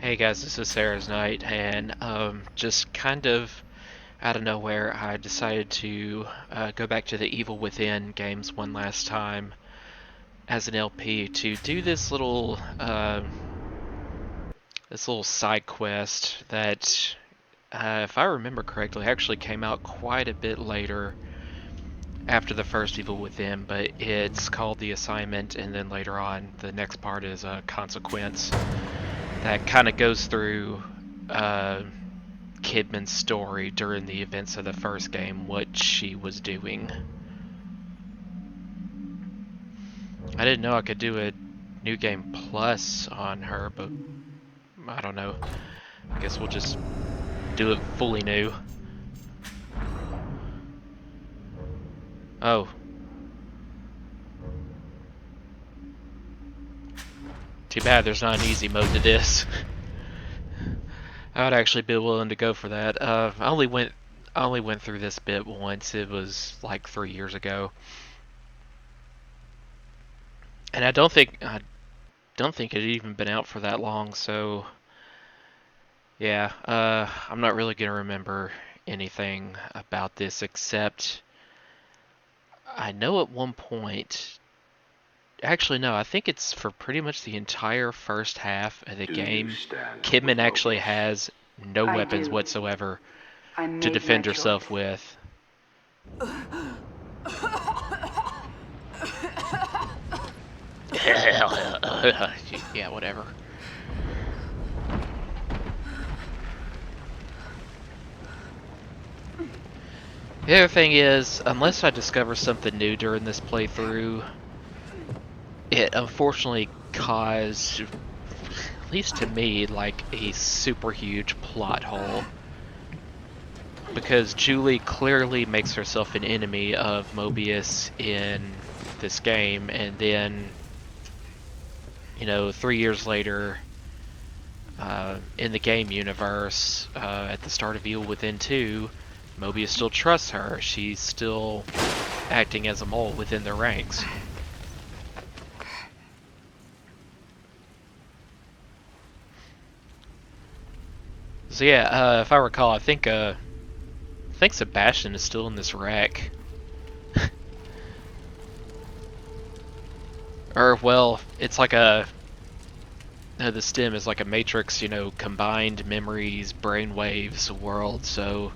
Hey guys, this is Sarah's Night, and just kind of out of nowhere, I decided to go back to the Evil Within games one last time as an LP to do this little side quest that, if I remember correctly, actually came out quite a bit later after the first Evil Within, but it's called The Assignment, and then later on, the next part is a Consequence that kind of goes through Kidman's story during the events of the first game, what she was doing. I didn't know I could do a new game plus on her, but I don't know. I guess we'll just do it fully new. Oh. Too bad there's not an easy mode to this. I would actually be willing to go for that. I only went through this bit once. It was like 3 years ago. And I don't think it had even been out for that long, so yeah, I'm not really gonna remember anything about this except I know at one point, actually no, I think it's for pretty much the entire first half of the game, Kidman actually has no weapons whatsoever to defend herself with. Yeah, whatever. The other thing is, unless I discover something new during this playthrough, it unfortunately caused, at least to me, like a super huge plot hole. Because Juli clearly makes herself an enemy of Mobius in this game, and then, 3 years later, in the game universe, at the start of Evil Within 2, Mobius still trusts her. She's still acting as a mole within their ranks. So yeah, if I recall, I think Sebastian is still in this wreck. Or, well, it's like the stem is like a matrix, combined memories, brainwaves world, so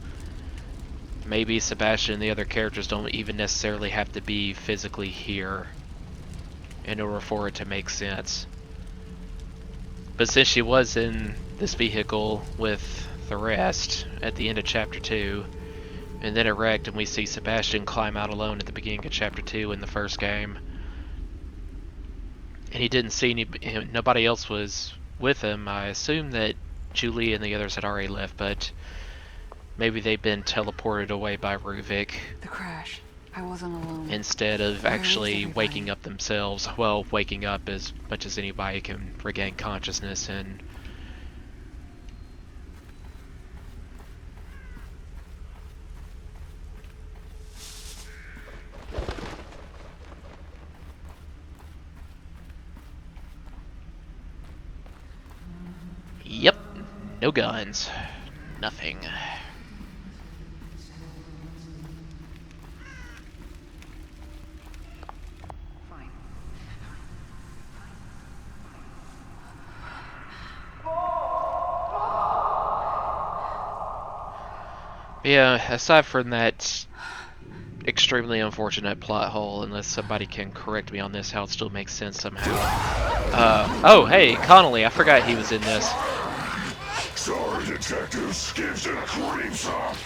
maybe Sebastian and the other characters don't even necessarily have to be physically here in order for it to make sense. But since she was in this vehicle with the rest at the end of Chapter 2, and then it wrecked and we see Sebastian climb out alone at the beginning of Chapter 2 in the first game, and he didn't see nobody else was with him, I assume that Juli and the others had already left, but maybe they've been teleported away by Ruvik. The crash. I wasn't alone. Instead of actually waking up themselves. Well, waking up as much as anybody can regain consciousness and yep, no guns. Nothing. Fine. Yeah, aside from that extremely unfortunate plot hole, unless somebody can correct me on this, how it still makes sense somehow. Oh, hey, Connolly, I forgot he was in this. Sorry, detectives. Gives it a clean song.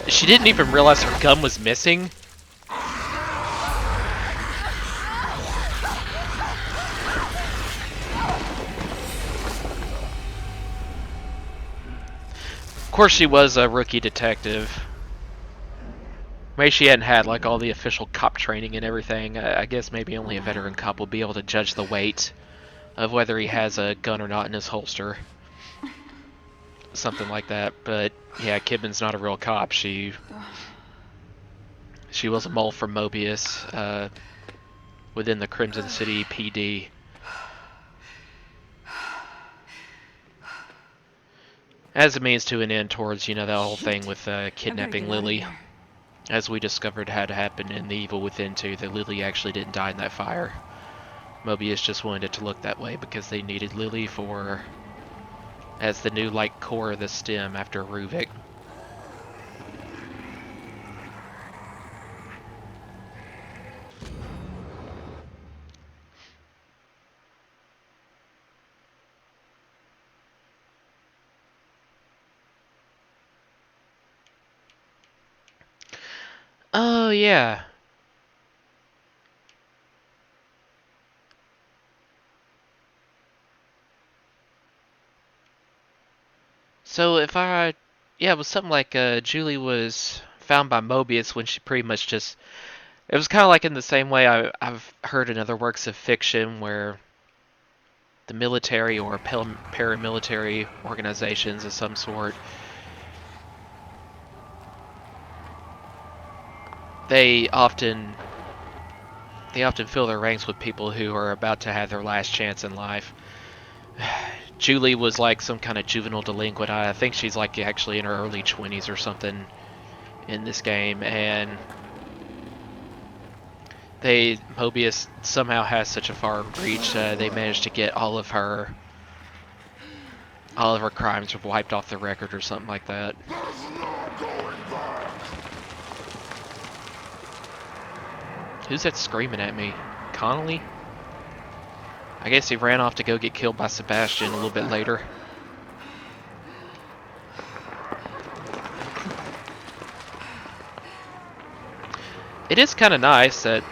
She didn't even realize her gun was missing. Of course, she was a rookie detective. Maybe she hadn't had like all the official cop training and everything. I guess maybe only a veteran cop will be able to judge the weight of whether he has a gun or not in his holster. Something like that. But yeah, Kidman's not a real cop. She was a mole from Mobius. within the Crimson City PD. As a means to an end towards, that whole thing Shit. with I better kidnapping get out of Lily. here. As we discovered had happened in The Evil Within 2, that Lily actually didn't die in that fire. Mobius just wanted it to look that way because they needed Lily for as the new core of the stem after Ruvik. Oh yeah. So yeah, it was something like Julie was found by Mobius when she pretty much just. It was kind of like in the same way I've heard in other works of fiction where the military or paramilitary organizations of some sort, they often fill their ranks with people who are about to have their last chance in life. Julie was like some kind of juvenile delinquent. I think she's like actually in her early 20s or something in this game, and Mobius somehow has such a far reach. They managed to get all of her crimes wiped off the record or something like that. There's no going back. Who's that screaming at me? Connolly? I guess he ran off to go get killed by Sebastian a little bit later. It is kind of nice that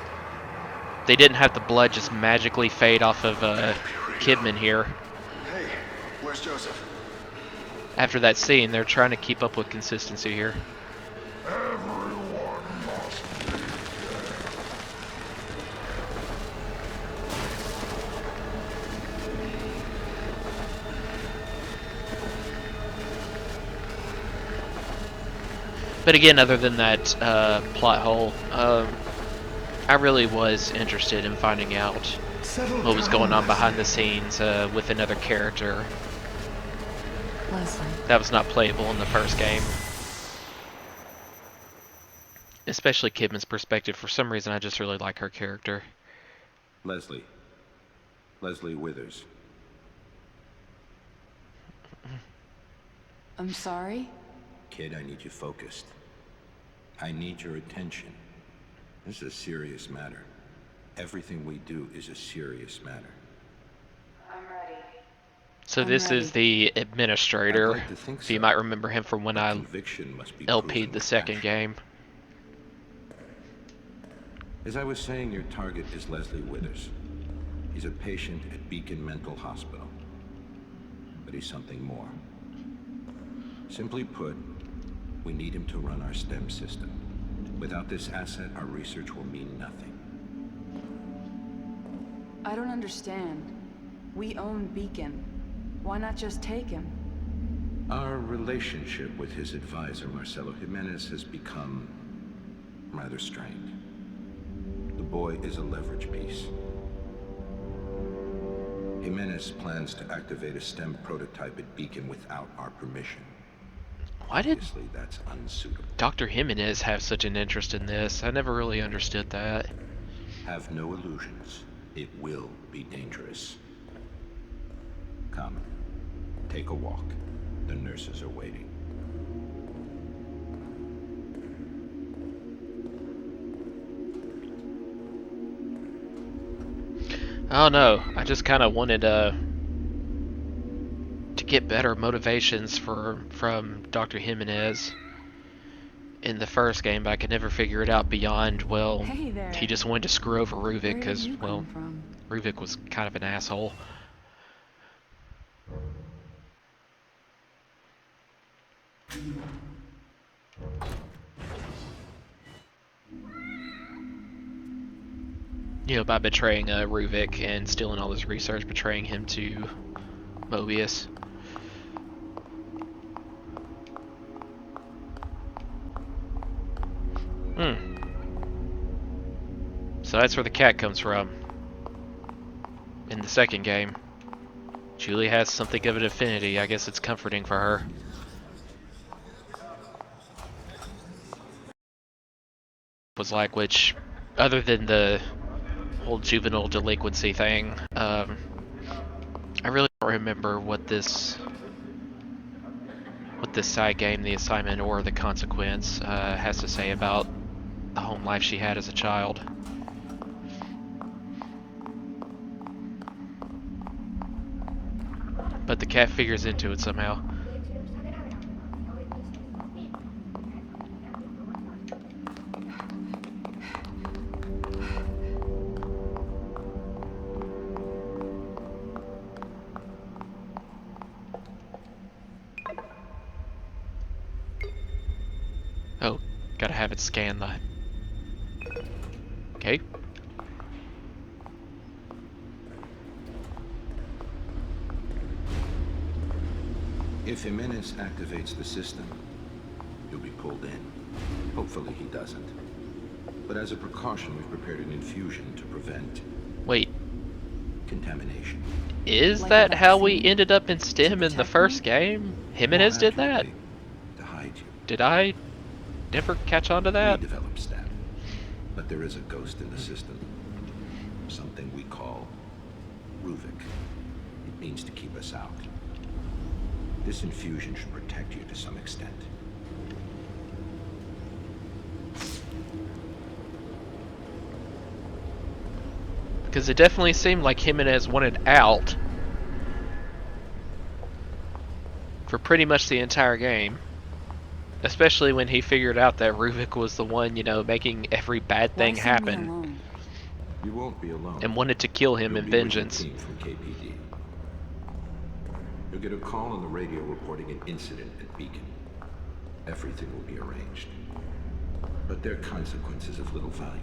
they didn't have the blood just magically fade off of Kidman here. Hey, where's Joseph? After that scene, they're trying to keep up with consistency here. Everyone must be dead. But again, other than that plot hole, I really was interested in finding out what was going on behind the scenes with another character Leslie. that was not playable in the first game. Especially Kidman's perspective. For some reason, I just really like her character. Leslie. Leslie Withers. I'm sorry? Kid, I need you focused. I need your attention. This is a serious matter. Everything we do is a serious matter. I'm ready. So I'm this ready. is the administrator. I'd like to think If you so. might remember him from when But I conviction must be LP'd proven the with second passion. game. As I was saying, your target is Leslie Withers. He's a patient at Beacon Mental Hospital. But he's something more. Simply put, we need him to run our STEM system. Without this asset, our research will mean nothing. I don't understand. We own Beacon. Why not just take him? Our relationship with his advisor, Marcelo Jimenez, has become rather strained. The boy is a leverage piece. Jimenez plans to activate a STEM prototype at Beacon without our permission. Why did Obviously, that's unsuitable. Dr. Jimenez have such an interest in this? I never really understood that. Have no illusions. It will be dangerous. Come, take a walk. The nurses are waiting. I don't know. I just kind of wanted to get better motivations from Dr. Jimenez in the first game, but I could never figure it out beyond, well, Hey there. he just wanted to screw over Ruvik Where did because, you well, come from? Ruvik was kind of an asshole. By betraying Ruvik and stealing all his research, betraying him to Mobius. So that's where the cat comes from. In the second game. Julie has something of an affinity. I guess it's comforting for her. Was like, which, other than the whole juvenile delinquency thing, I really don't remember what this side game, the assignment, or the consequence has to say about the home life she had as a child. But the cat figures into it somehow. Oh, gotta have it scan the... Okay. If Jimenez activates the system, you'll be pulled in. Hopefully he doesn't. But as a precaution, we've prepared an infusion to prevent Wait, contamination. is Like that a how we vaccine? ended up in STEM in the protect first me? game? Jimenez did that? Accurately, to hide you. Did I never catch on to that? We developed STAT. But there is a ghost in the system. Something we call Ruvik. It means to keep us out. This infusion should protect you to some extent. Because it definitely seemed like Jimenez wanted out for pretty much the entire game. Especially when he figured out that Ruvik was the one, you know, making every bad Why thing send me happen. alone? You won't be alone. And wanted to kill him You'll in be with your vengeance. team from KPD. You'll get a call on the radio reporting an incident at Beacon. Everything will be arranged. But there are consequences of little value.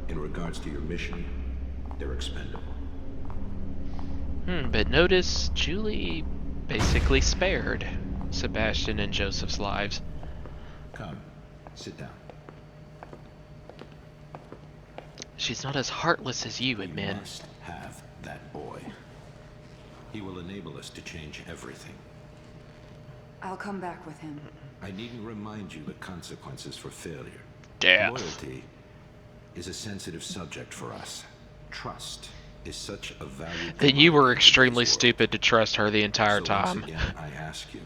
In regards to your mission, they're expendable. But notice Julie basically spared Sebastian and Joseph's lives. Come, sit down. She's not as heartless as you We admit. must have that boy. He will enable us to change everything. I'll come back with him. I needn't remind you the consequences for failure. Death. Loyalty is a sensitive subject for us. Trust is such a valuable. Then you were commodity in extremely today's world. stupid to trust her the entire So once time. again, I ask you.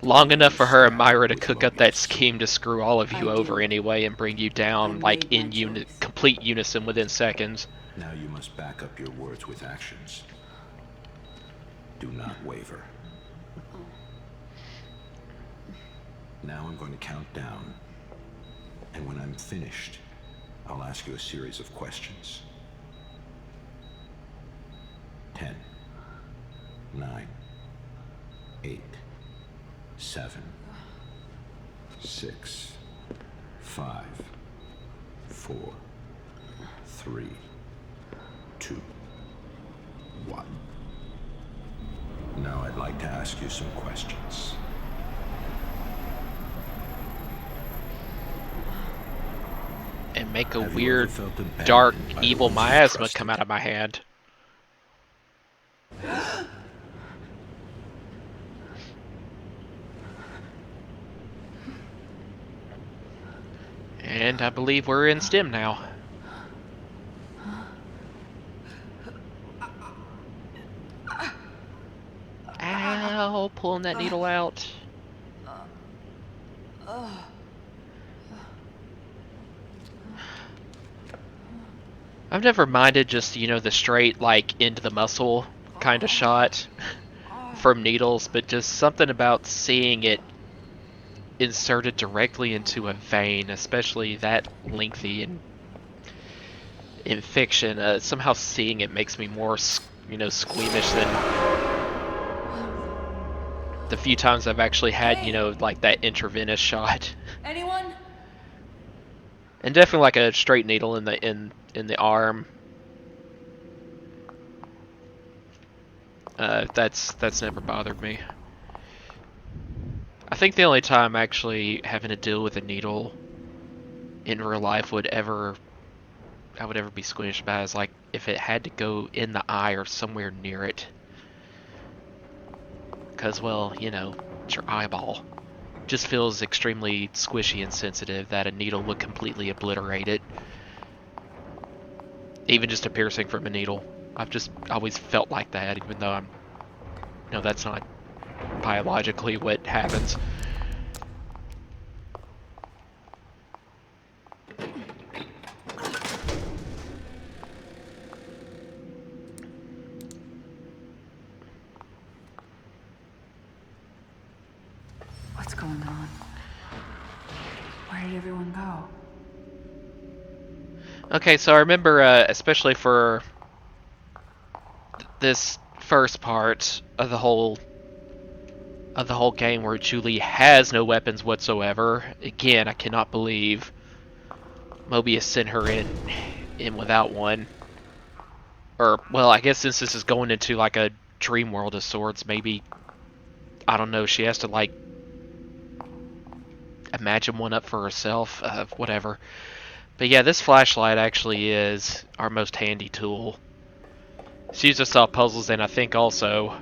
Long enough for her and Stand Myra to with cook up that Logan's. scheme to screw all of you I over do. anyway and bring you I down like made in my choice. complete unison within seconds. Now you must back up your words with actions. Do not waver. Now I'm going to count down. And when I'm finished, I'll ask you a series of questions. 10, 9, 8, 7, 6, 5, 4, 3, 2, 1. Now I'd like to ask you some questions. And make a Have you weird, ever felt abandoned dark, by the evil ones you miasma trusted? come out of my hand. And I believe we're in STEM now. Ow, pulling that needle out. I've never minded just, you know, the straight, like, into the muscle kind of shot from needles, but just something about seeing it inserted directly into a vein, especially that lengthy in fiction, somehow seeing it makes me more, you know, squeamish than the few times I've actually had, you know, like that intravenous shot. Anyone? And definitely like a straight needle in the arm. That's never bothered me. I think the only time actually having to deal with a needle in real life I would ever be squished by is like if it had to go in the eye or somewhere near it. Because, well, you know, it's your eyeball. Just feels extremely squishy and sensitive that a needle would completely obliterate it. Even just a piercing from a needle. I've just always felt like that, even though that's not biologically what happens. What's going on? Where did everyone go? Okay, so I remember, especially for this first part of the whole game where Juli has no weapons whatsoever. Again, I cannot believe Mobius sent her in without one. Or, well, I guess since this is going into like a dream world of sorts, maybe, I don't know, she has to like imagine one up for herself, whatever. But yeah, this flashlight actually is our most handy tool. It's used to solve puzzles, and I think also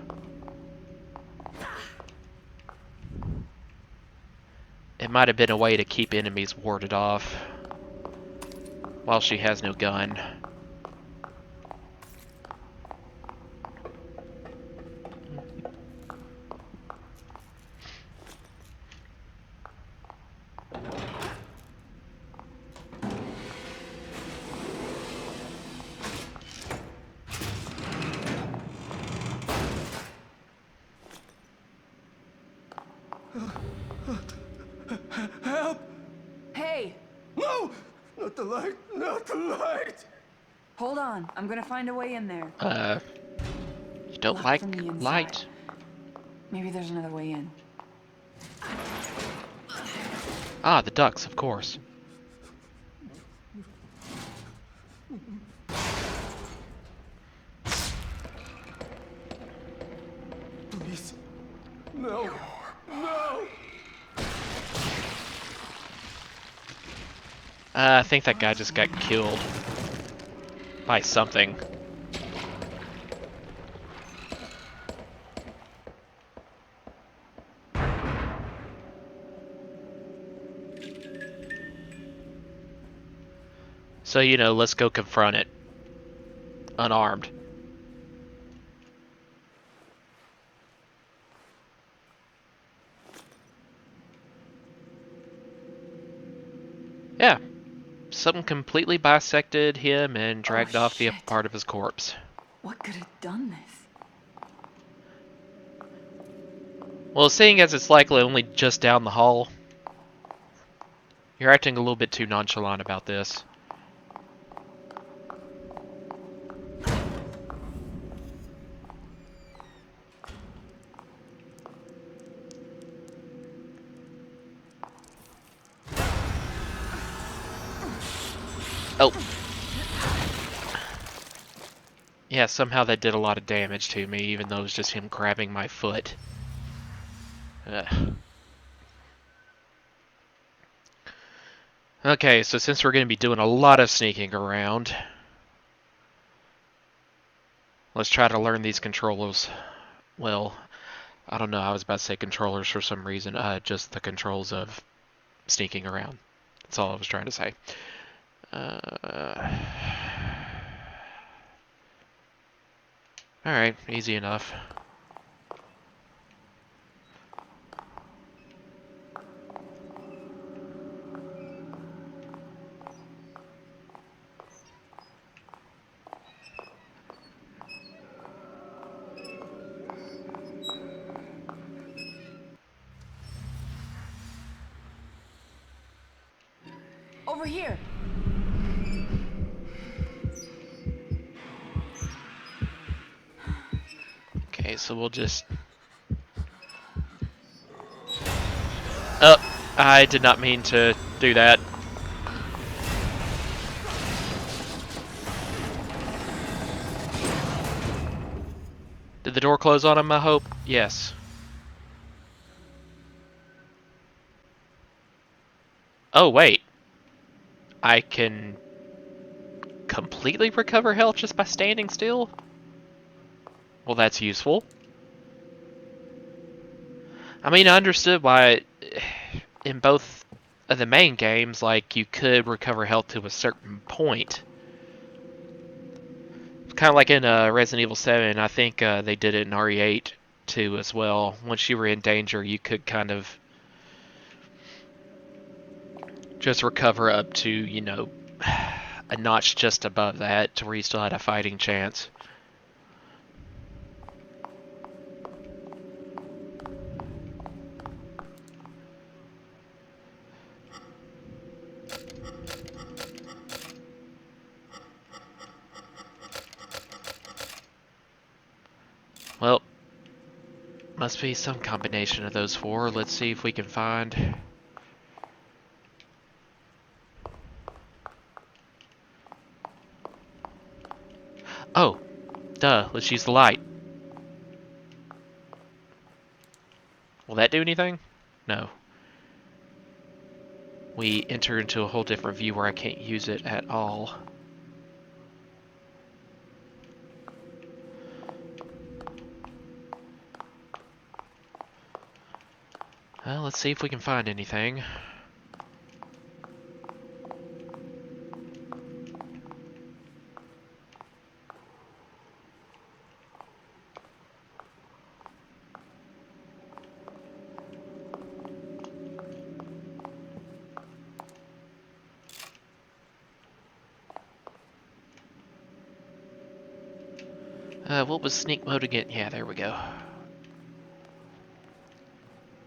it might have been a way to keep enemies warded off while she has no gun. Help! Hey! No! Not the light! Not the light! Hold on. I'm gonna find a way in there. You don't Locked like from the inside. light? Maybe there's another way in. Ah, the ducks, of course. Please. No. No! I think that guy just got killed by something. So, you know, let's go confront it. Unarmed. Yeah. Something completely bisected him and dragged off the upper shit. part of his corpse. What could have done this? Well, seeing as it's likely only just down the hall, you're acting a little bit too nonchalant about this. Oh. Yeah, somehow that did a lot of damage to me, even though it was just him grabbing my foot. Ugh. Okay, so since we're going to be doing a lot of sneaking around, let's try to learn these controls. Well, I don't know, I was about to say controllers for some reason. Just the controls of sneaking around. That's all I was trying to say. Alright, easy enough. Over here! Okay, so we'll just... Oh, I did not mean to do that. Did the door close on him, I hope? Yes. Oh, wait. I can completely recover health just by standing still? Well, that's useful. I mean, I understood why in both of the main games, like, you could recover health to a certain point. Kind of like in Resident Evil 7, I think they did it in RE8 too as well. Once you were in danger, you could kind of just recover up to, you know, a notch just above that to where you still had a fighting chance. Well, must be some combination of those four. Let's see if we can find... Oh, duh, let's use the light. Will that do anything? No. We enter into a whole different view where I can't use it at all. Well, let's see if we can find anything. What was sneak mode again? Yeah, there we go.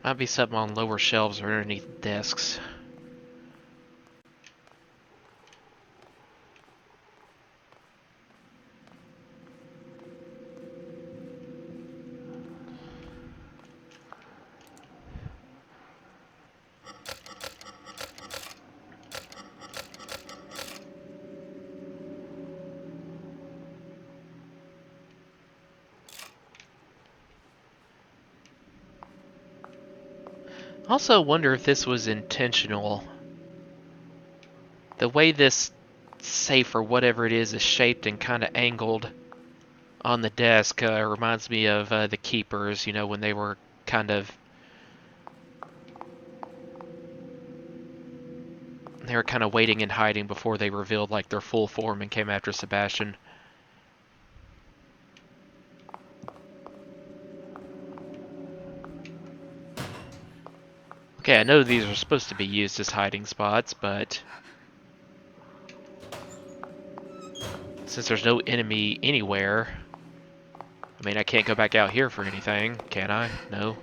Might be something on lower shelves or underneath desks. Also wonder if this was intentional. The way this safe or whatever it is shaped and kind of angled on the desk reminds me of the Keepers, you know, when they were kind of... They were kind of waiting and hiding before they revealed like their full form and came after Sebastian. Okay, I know these are supposed to be used as hiding spots, but since there's no enemy anywhere, I mean, I can't go back out here for anything, can I? No.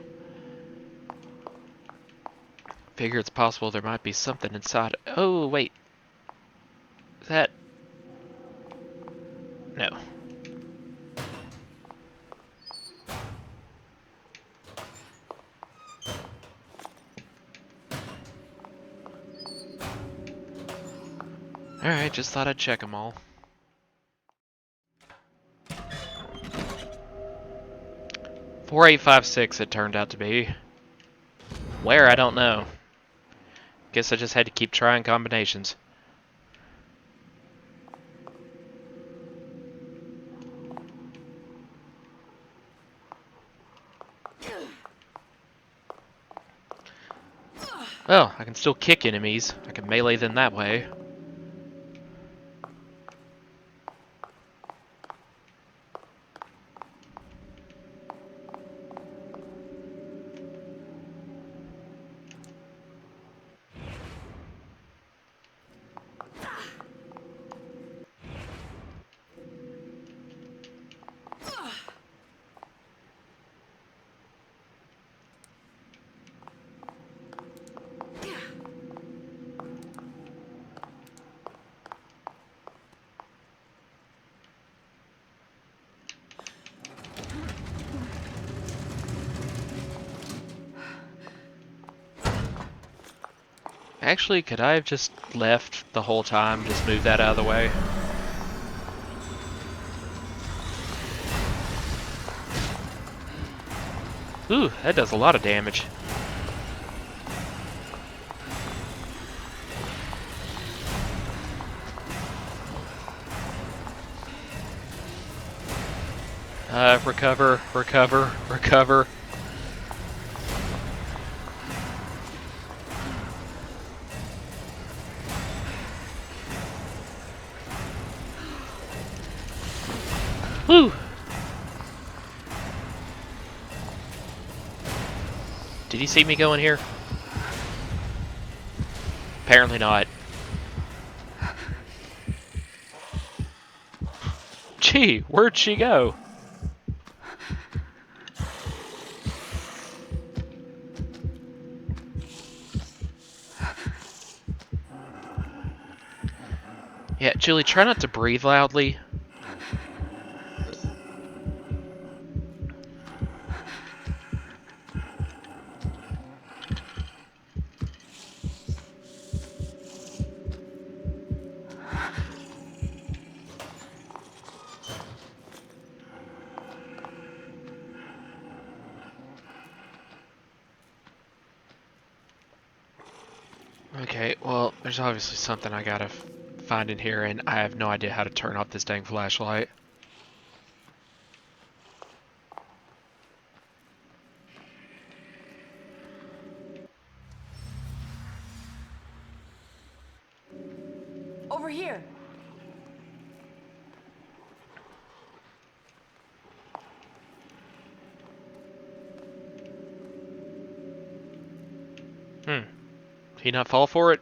Figure it's possible there might be something inside. Oh, wait. Is that... No. Alright, just thought I'd check them all. "4856" it turned out to be. Where, I don't know. Guess I just had to keep trying combinations. Well, I can still kick enemies. I can melee them that way. Actually, could I have just left the whole time? Just move that out of the way? Ooh, that does a lot of damage. Recover, recover, recover. Woo! Did he see me going here? Apparently not. Gee, where'd she go? Yeah, Julie, try not to breathe loudly. Okay, well, there's obviously something I gotta find in here, and I have no idea how to turn off this dang flashlight. Over here. He not fall for it?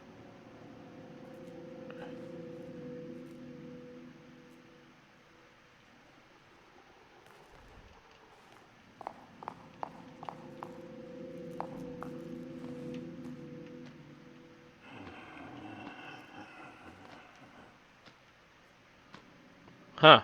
Huh.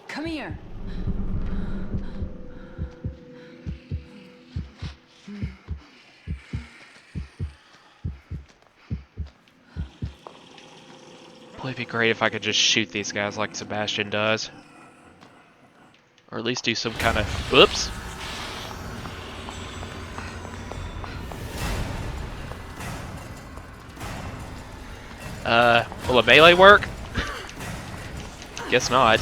Come here. Boy, it'd be great if I could just shoot these guys like Sebastian does. Or at least do some kind of... Whoops! Will a melee work? Guess not.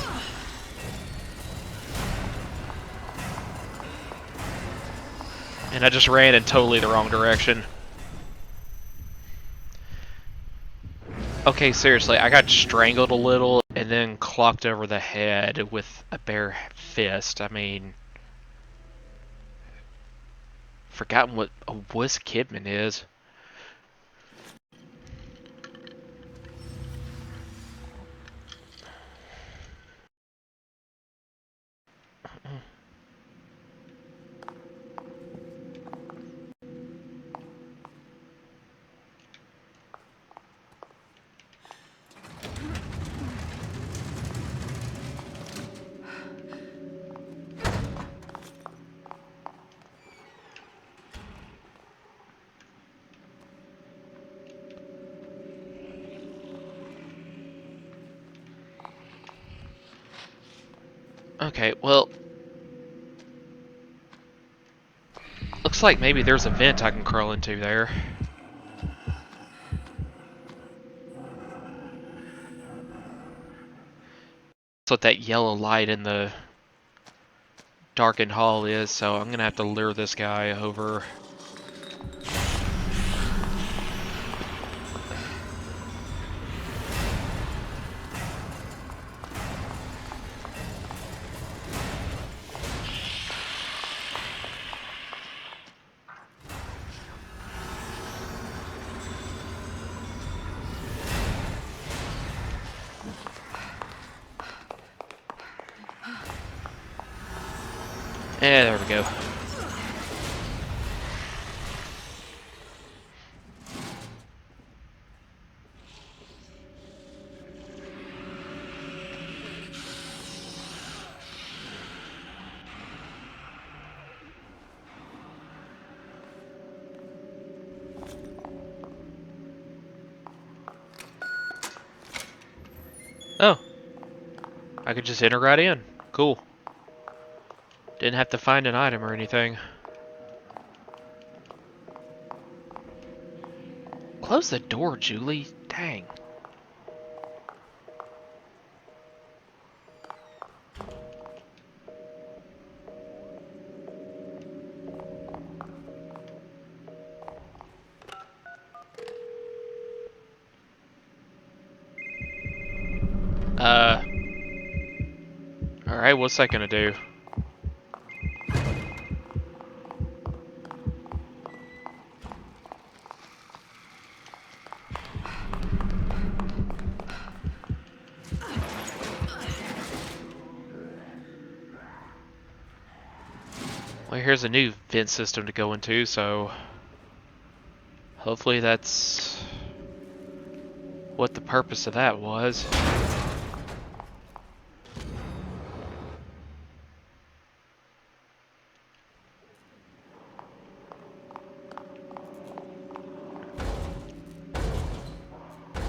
And I just ran in totally the wrong direction. Okay, seriously, I got strangled a little and then clocked over the head with a bare fist. I mean... Forgotten what a wuss Kidman is. Okay, well... Looks like maybe there's a vent I can crawl into there. That's what that yellow light in the darkened hall is, so I'm gonna have to lure this guy over. There we go. Oh. I could just enter right in. Cool. Didn't have to find an item or anything. Close the door, Julie. Dang. Alright, what's that gonna do? Well, here's a new vent system to go into, so hopefully that's what the purpose of that was.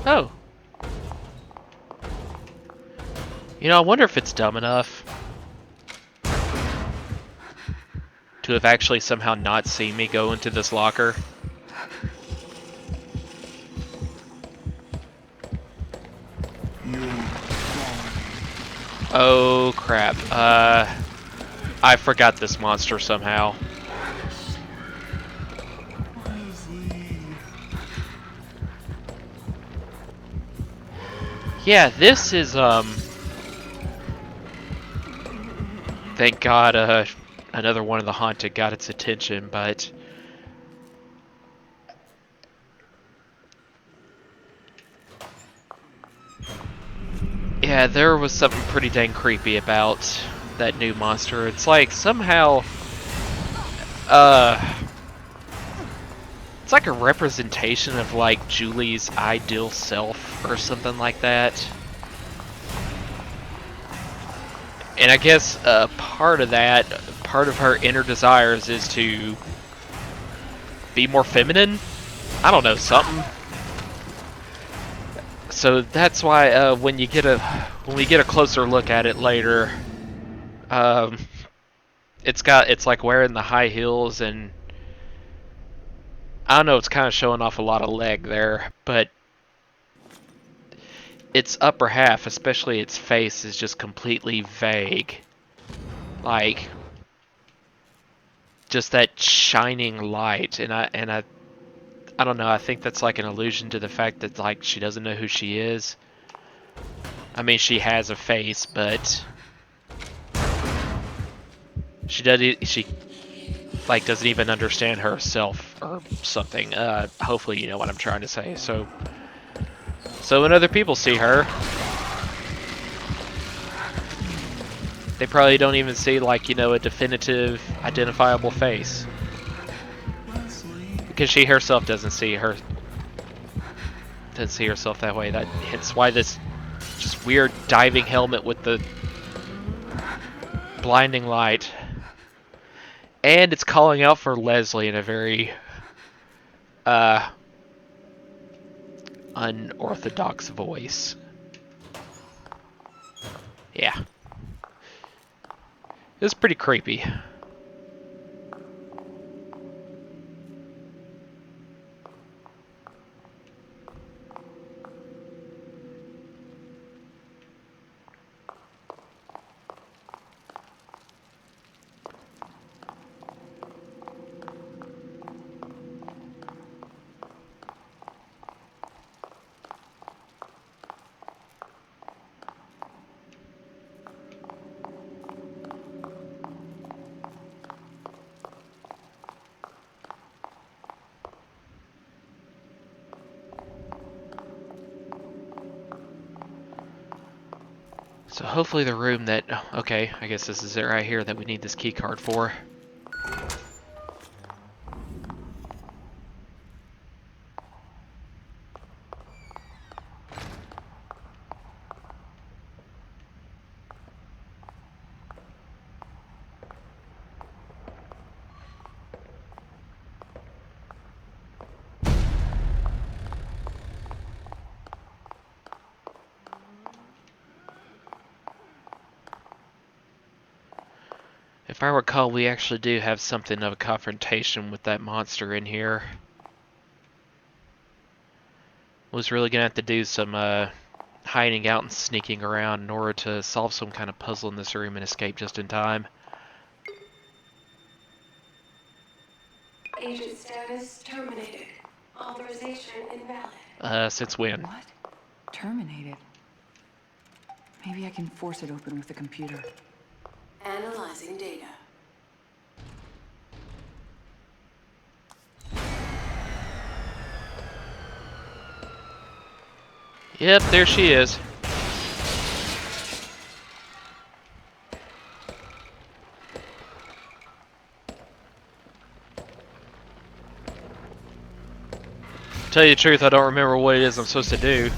Oh. You know, I wonder if it's dumb enough to have actually somehow not seen me go into this locker. Oh crap. I forgot this monster somehow. Yeah, this is thank God another one of the haunted got its attention, but yeah, there was something pretty dang creepy about that new monster. It's like somehow it's like a representation of like Julie's ideal self or something like that. And I guess part of that, part of her inner desires is to be more feminine. I don't know, something. So that's why when we get a closer look at it later, it's like wearing the high heels, and I don't know, it's kind of showing off a lot of leg there, but its upper half, especially its face, is just completely vague. Like just that shining light, and I don't know, I think that's like an allusion to the fact that like she doesn't know who she is. I mean, she has a face, but she like doesn't even understand herself or something. Hopefully you know what I'm trying to say. So when other people see her, they probably don't even see like, you know, a definitive, identifiable face. Because she herself doesn't see herself that way. That's why this just weird diving helmet with the blinding light. And it's calling out for Leslie in a very unorthodox voice. Yeah. It's pretty creepy. So hopefully the room that... Okay, I guess this is it right here that we need this key card for. If I recall, we actually do have something of a confrontation with that monster in here. Was really gonna have to do some hiding out and sneaking around in order to solve some kind of puzzle in this room and escape just in time. Agent status terminated. Authorization invalid. Since when? What? Terminated. Maybe I can force it open with the computer. Analyzing data. Yep, there she is. Tell you the truth, I don't remember what it is I'm supposed to do.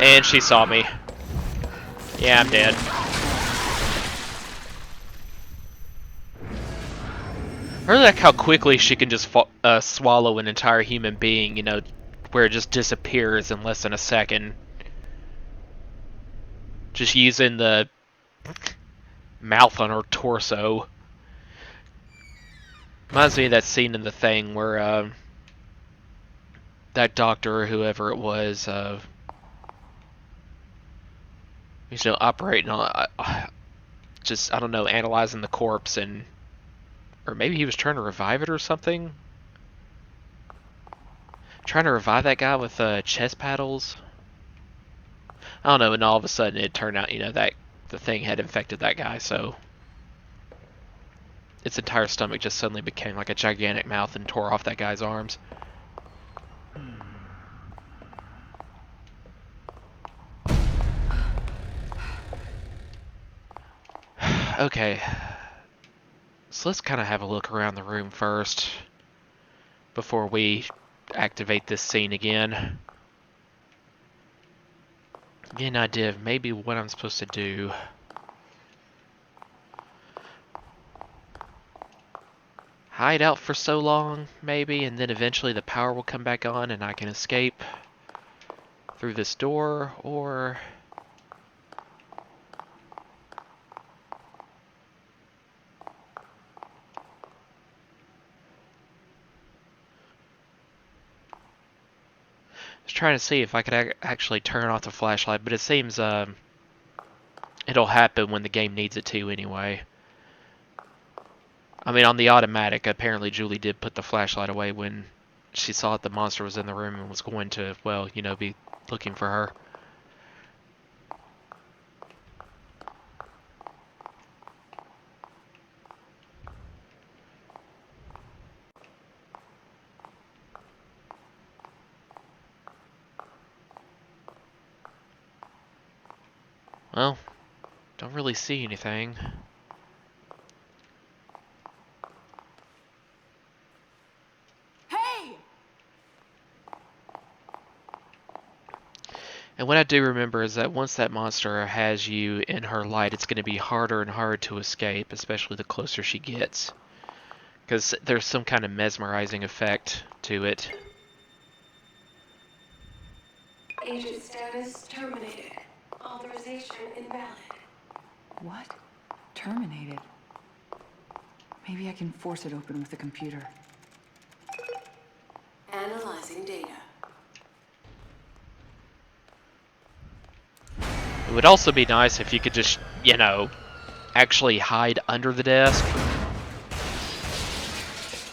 And she saw me. Yeah, I'm dead. I really like how quickly she can just swallow an entire human being, you know, where it just disappears in less than a second. Just using the mouth on her torso. Reminds me of that scene in The Thing where that doctor or whoever it was, you know, operating on, just, I don't know, analyzing the corpse and, or maybe he was trying to revive it or something? Trying to revive that guy with chest paddles? I don't know, and all of a sudden it turned out, you know, that the thing had infected that guy, so its entire stomach just suddenly became like a gigantic mouth and tore off that guy's arms. Okay, so let's kind of have a look around the room first before we activate this scene again. Get an idea of maybe what I'm supposed to do. Hide out for so long, maybe, and then eventually the power will come back on and I can escape through this door, or... I was trying to see if I could actually turn off the flashlight, but it seems it'll happen when the game needs it to anyway. I mean, on the automatic, apparently Julie did put the flashlight away when she saw that the monster was in the room and was going to, well, you know, be looking for her. Well, don't really see anything. Hey! And what I do remember is that once that monster has you in her light, it's going to be harder and harder to escape, especially the closer she gets. Because there's some kind of mesmerizing effect to it. Agent status terminated. Authorization invalid. What? Terminated. Maybe I can force it open with the computer. Analyzing data. It would also be nice if you could just, you know, actually hide under the desk.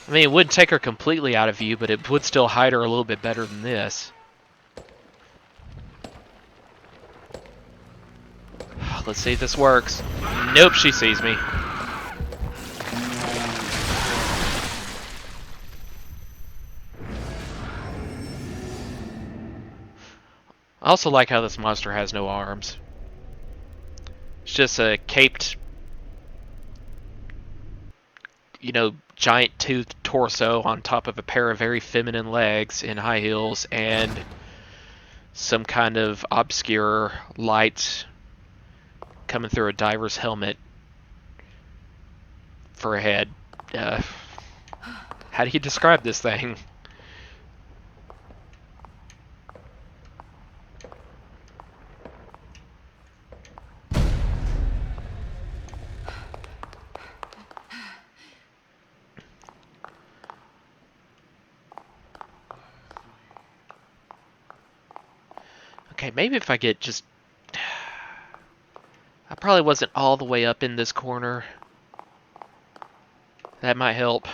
I mean, it wouldn't take her completely out of view, but it would still hide her a little bit better than this. Let's see if this works. Nope, she sees me. I also like how this monster has no arms. It's just a caped, you know, giant toothed torso on top of a pair of very feminine legs in high heels and some kind of obscure light coming through a diver's helmet for a head. How do you describe this thing? Okay, maybe if I get just... I probably wasn't all the way up in this corner. That might help.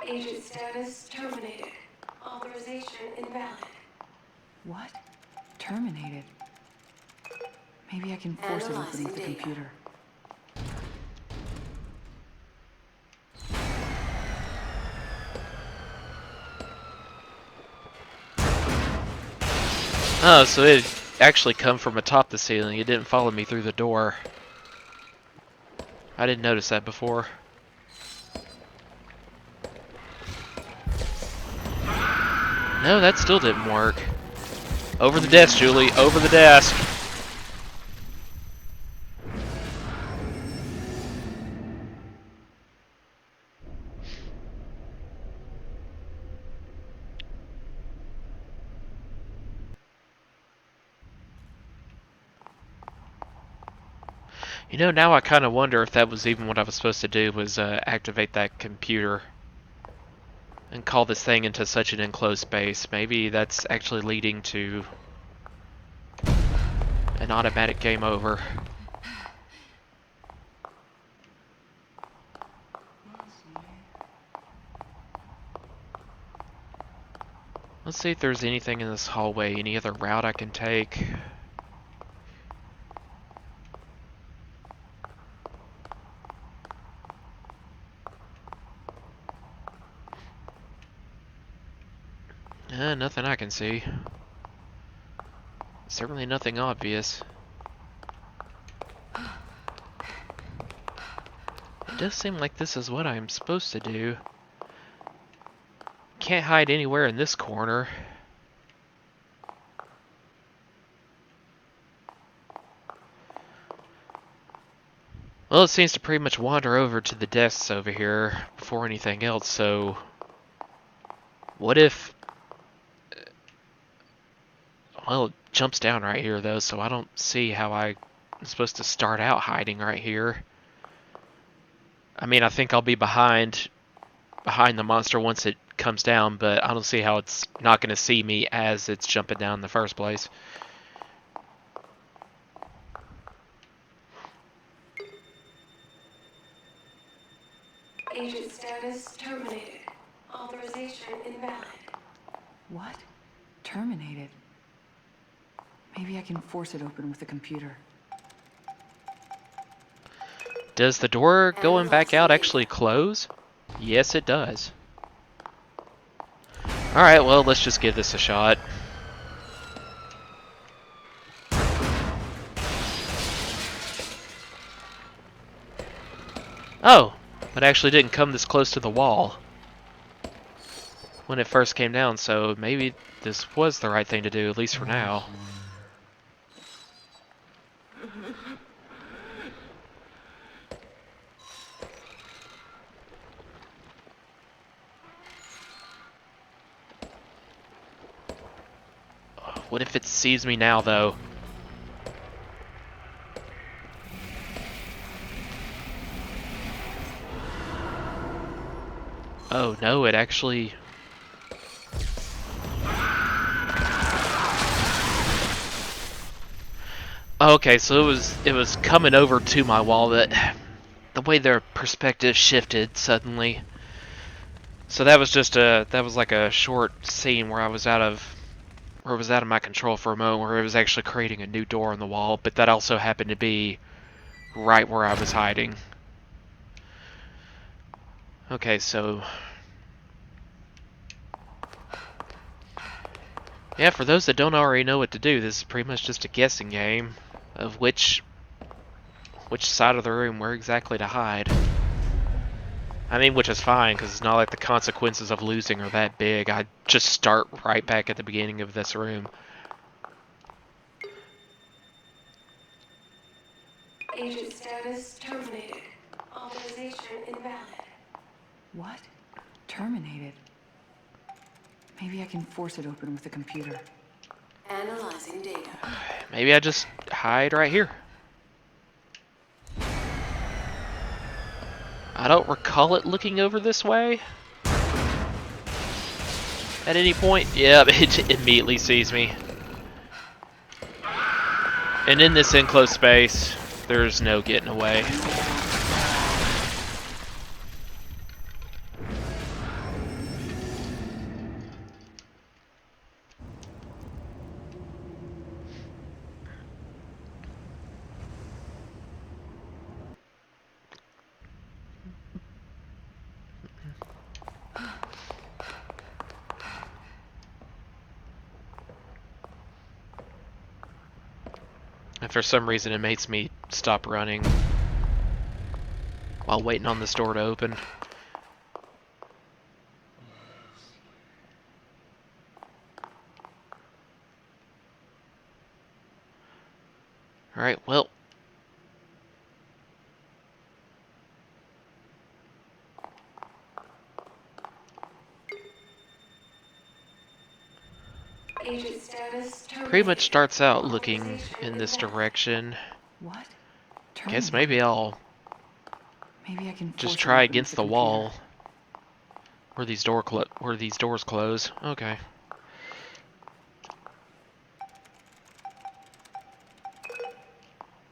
Agent status terminated. Authorization invalid. What? Terminated. Maybe I can force it open with the computer. Oh, so it actually come from atop the ceiling. It didn't follow me through the door. I didn't notice that before. No, that still didn't work. Over the desk, Julie. Over the desk. You know, now I kind of wonder if that was even what I was supposed to do, was activate that computer and call this thing into such an enclosed space. Maybe that's actually leading to an automatic game over. Let's see if there's anything in this hallway, any other route I can take. Nothing I can see. Certainly nothing obvious. It does seem like this is what I'm supposed to do. Can't hide anywhere in this corner. Well, it seems to pretty much wander over to the desks over here before anything else, so... What if... Well, it jumps down right here, though, so I don't see how I'm supposed to start out hiding right here. I mean, I think I'll be behind the monster once it comes down, but I don't see how it's not going to see me as it's jumping down in the first place. Agent status terminated. Authorization invalid. What? Terminated. Maybe I can force it open with the computer. Does the door going back out actually close? Yes, it does. Alright, well, let's just give this a shot. Oh, it actually didn't come this close to the wall when it first came down, so maybe this was the right thing to do, at least for now. What if it sees me now, though? Oh no, it actually... Okay, so it was coming over to my wall, but the way their perspective shifted suddenly. So that was like a short scene where it was out of my control for a moment, where it was actually creating a new door in the wall, but that also happened to be right where I was hiding. Okay, so... Yeah, for those that don't already know what to do, this is pretty much just a guessing game of which side of the room where exactly to hide. I mean, which is fine, because it's not like the consequences of losing are that big. I just start right back at the beginning of this room. Agent status terminated. Authorization invalid. What? Terminated. Maybe I can force it open with the computer. Analyzing data. Maybe I just hide right here. I don't recall it looking over this way. at any point? Yeah, it immediately sees me. And in this enclosed space, there's no getting away. And for some reason it makes me stop running while waiting on this door to open. Alright, well. Agent status Pretty terminated. much starts out looking Authorization in this invalid. direction. What? Guess Terminated. maybe I'll Maybe I can just force it try open with against the computer. wall where these doors close. Okay.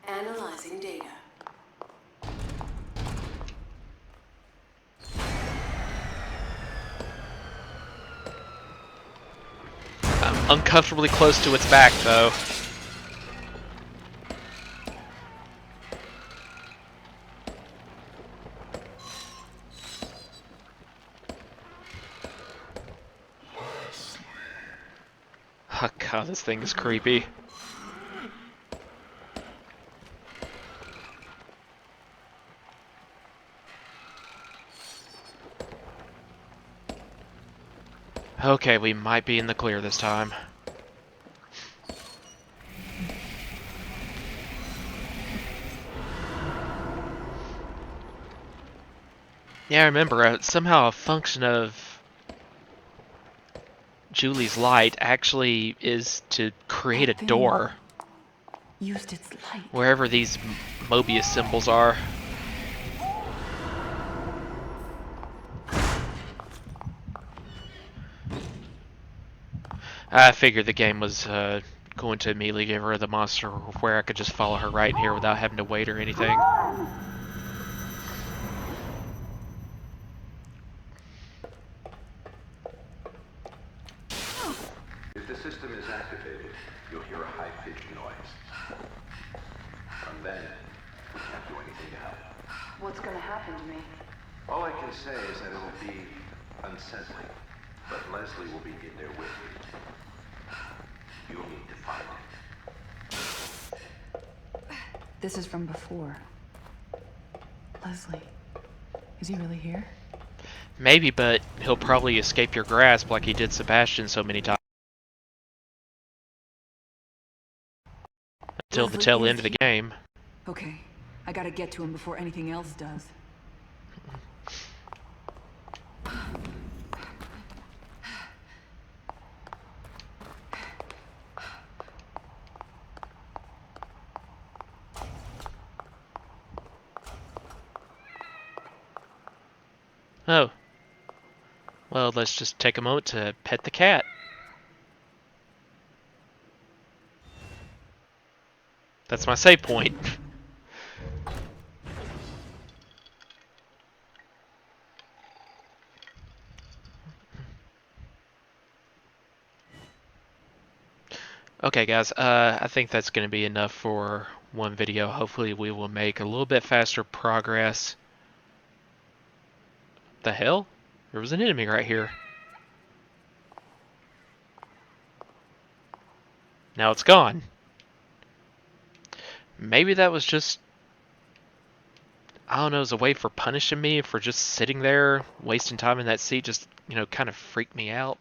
Analyzing data. I'm uncomfortably close to its back though. Oh god, this thing is creepy. Okay, we might be in the clear this time. Yeah, I remember, somehow a function of Julie's light actually is to create a That thing door used its light. wherever these Mobius symbols are. I figured the game was going to immediately give her the monster where I could just follow her right here without having to wait or anything. If the system is activated, you'll hear a high-pitched noise. And then, we can't do anything to help. What's gonna happen to me? All I can say is that it will be unsettling, but Leslie will be in there with you. You'll need to find him. This is from before. Leslie. Is he really here? Maybe, but he'll probably escape your grasp like he did Sebastian so many times. Until the Leslie tail is end of the here. game. Okay. I gotta get to him before anything else does. Oh. Well, let's just take a moment to pet the cat. That's my save point. Okay, guys, I think that's going to be enough for one video. Hopefully we will make a little bit faster progress. The hell? There was an enemy right here. Now it's gone. Maybe that was just, I don't know, as a way for punishing me for just sitting there, wasting time in that seat, just, kind of freaked me out.